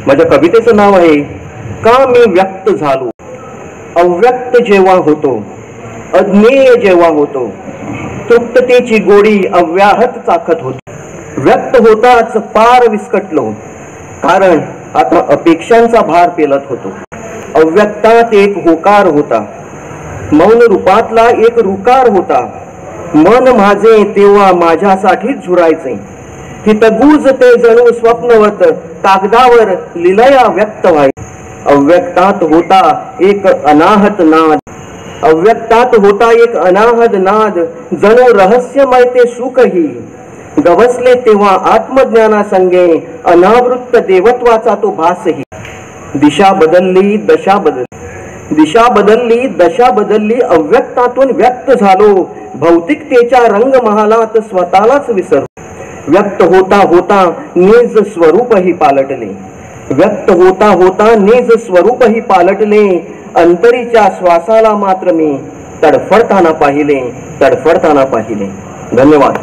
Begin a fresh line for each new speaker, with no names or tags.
माझ्या कवितेचं नाव आहे का मी व्यक्त झालो. अव्यक्त जेव्हा होतो, अज्ञेय जेव्हा होतो, तृप्ततेची गोडी अव्याहत चाखत होतो. व्यक्त होताच पार विस्कटलो, कारण आता अपेक्षांचा भार पेलत होतो. अव्यक्तात एक होकार होता, मौन रूपातला एक रुकार होता. मन माझे तेव्हा माझ्यासाठीच झुरायचे, हितगुज ते जणू स्वप्नवत कागदावर लिलया व्यक्त व्हायचे. अव्यक्तात होता एक अनाहत नाद, अव्यक्तात होता एक अनाहत नाद, जणू रहस्यमय ते सुखही गवसले तेव्हा आत्मज्ञानासंगे अनावृत्त देवत्वाचा तो भासही. दिशा बदलली, दशा बदलली, दिशा बदलली, दशा बदलली, अव्यक्तातून व्यक्त झालो. भौतिकतेच्या रंगमहालात स्वतःलाच विसरलो. व्यक्त होता होता निज स्वरूपही पालटले, व्यक्त होता होता निज स्वरूपही पालटले. अंतरीच्या श्वासाला मात्र मी तडफडताना पाहिले, तडफडताना पाहिले. धन्यवाद.